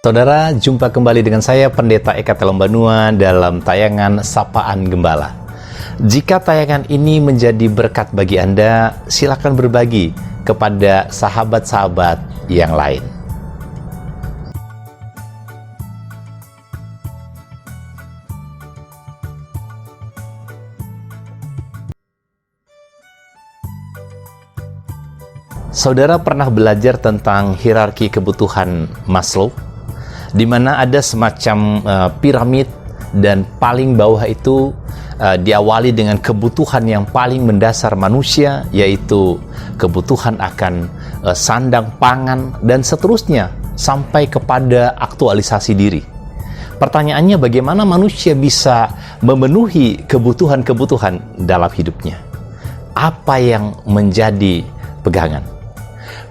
Saudara, jumpa kembali dengan saya Pendeta Eka Telombanua dalam tayangan Sapaan Gembala. Jika tayangan ini menjadi berkat bagi Anda, silakan berbagi kepada sahabat-sahabat yang lain. Saudara pernah belajar tentang hierarki kebutuhan Maslow, di mana ada semacam piramid dan paling bawah itu diawali dengan kebutuhan yang paling mendasar manusia, yaitu kebutuhan akan sandang, pangan, dan seterusnya sampai kepada aktualisasi diri. Pertanyaannya, bagaimana manusia bisa memenuhi kebutuhan-kebutuhan dalam hidupnya? Apa yang menjadi pegangan?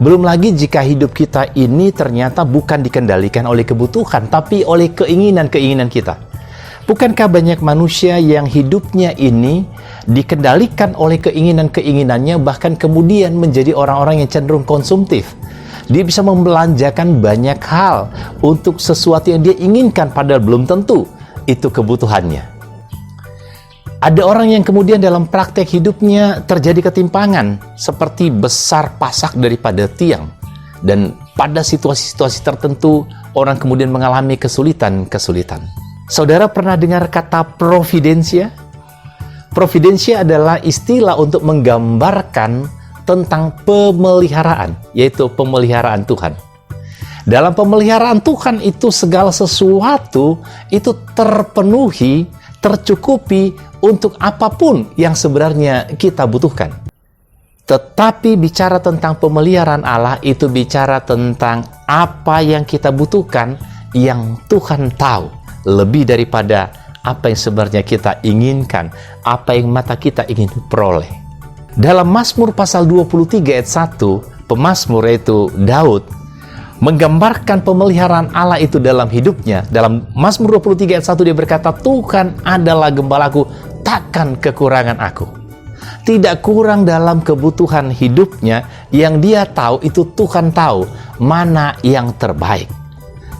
Belum lagi jika hidup kita ini ternyata bukan dikendalikan oleh kebutuhan, tapi oleh keinginan-keinginan kita. Bukankah banyak manusia yang hidupnya ini dikendalikan oleh keinginan-keinginannya, bahkan kemudian menjadi orang-orang yang cenderung konsumtif? Dia bisa membelanjakan banyak hal untuk sesuatu yang dia inginkan, padahal belum tentu itu kebutuhannya. Ada orang yang kemudian dalam praktek hidupnya terjadi ketimpangan, seperti besar pasak daripada tiang. Dan pada situasi-situasi tertentu, orang kemudian mengalami kesulitan-kesulitan. Saudara pernah dengar kata providensia? Providensia adalah istilah untuk menggambarkan tentang pemeliharaan, yaitu pemeliharaan Tuhan. Dalam pemeliharaan Tuhan itu segala sesuatu itu terpenuhi, tercukupi untuk apapun yang sebenarnya kita butuhkan. Tetapi bicara tentang pemeliharaan Allah itu bicara tentang apa yang kita butuhkan, yang Tuhan tahu lebih daripada apa yang sebenarnya kita inginkan, apa yang mata kita ingin peroleh. Dalam Mazmur pasal 23 ayat 1, pemazmur yaitu Daud menggambarkan pemeliharaan Allah itu dalam hidupnya. Dalam Mazmur 23 ayat 1 dia berkata, Tuhan adalah gembalaku, takkan kekurangan aku. Tidak kurang dalam kebutuhan hidupnya, yang dia tahu itu Tuhan tahu mana yang terbaik.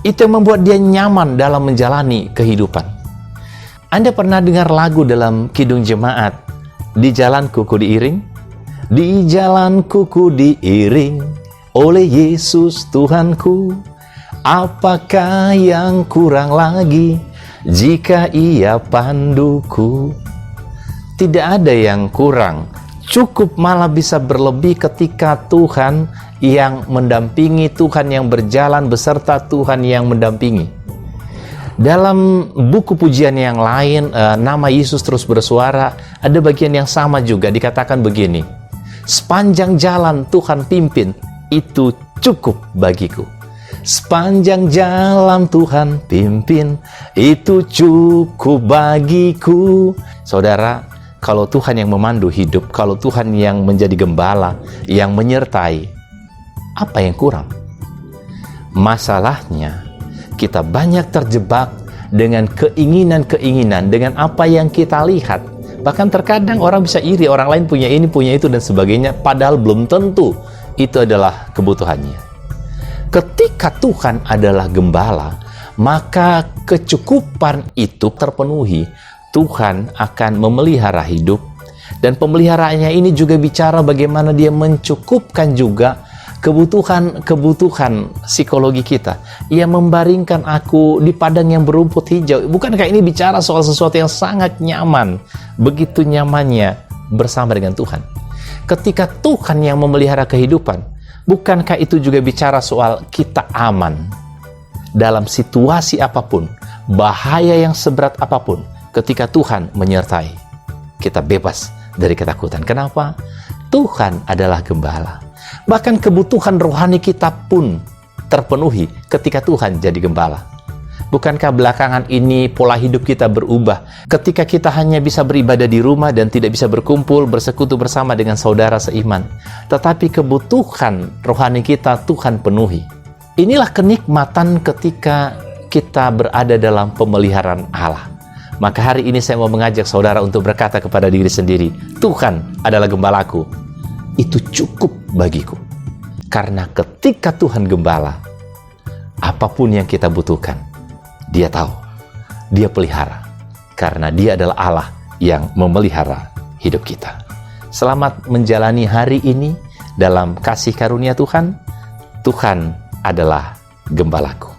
Itu yang membuat dia nyaman dalam menjalani kehidupan. Anda pernah dengar lagu dalam Kidung Jemaat, Di Jalanku Ku Diiring? Di jalanku ku diiring oleh Yesus Tuhanku, apakah yang kurang lagi jika Ia panduku? Tidak ada yang kurang, cukup malah bisa berlebih ketika Tuhan yang mendampingi, Tuhan yang berjalan beserta Tuhan yang mendampingi. Dalam buku pujian yang lain, nama Yesus terus bersuara, ada bagian yang sama juga, dikatakan begini, sepanjang jalan Tuhan pimpin, itu cukup bagiku. Sepanjang jalan Tuhan pimpin, itu cukup bagiku. Saudara, kalau Tuhan yang memandu hidup, kalau Tuhan yang menjadi gembala, yang menyertai, apa yang kurang? Masalahnya, kita banyak terjebak dengan keinginan-keinginan, dengan apa yang kita lihat. Bahkan terkadang orang bisa iri, orang lain punya ini, punya itu, dan sebagainya, padahal belum tentu itu adalah kebutuhannya. Ketika Tuhan adalah gembala, maka kecukupan itu terpenuhi. Tuhan akan memelihara hidup, dan pemeliharaannya ini juga bicara bagaimana dia mencukupkan juga kebutuhan psikologi kita. Ia membaringkan aku di padang yang berumput hijau. Bukankah ini bicara soal sesuatu yang sangat nyaman, begitu nyamannya bersama dengan Tuhan? Ketika Tuhan yang memelihara kehidupan, bukankah itu juga bicara soal kita aman dalam situasi apapun, bahaya yang seberat apapun, ketika Tuhan menyertai, kita bebas dari ketakutan. Kenapa? Tuhan adalah gembala. Bahkan kebutuhan rohani kita pun terpenuhi ketika Tuhan jadi gembala. Bukankah belakangan ini pola hidup kita berubah ketika kita hanya bisa beribadah di rumah dan tidak bisa berkumpul, bersekutu bersama dengan saudara seiman. Tetapi kebutuhan rohani kita Tuhan penuhi. Inilah kenikmatan ketika kita berada dalam pemeliharaan Allah. Maka hari ini saya mau mengajak saudara untuk berkata kepada diri sendiri, Tuhan adalah gembalaku, itu cukup bagiku. Karena ketika Tuhan gembala, apapun yang kita butuhkan, Dia tahu, Dia pelihara, karena Dia adalah Allah yang memelihara hidup kita. Selamat menjalani hari ini dalam kasih karunia Tuhan. Tuhan adalah gembalaku.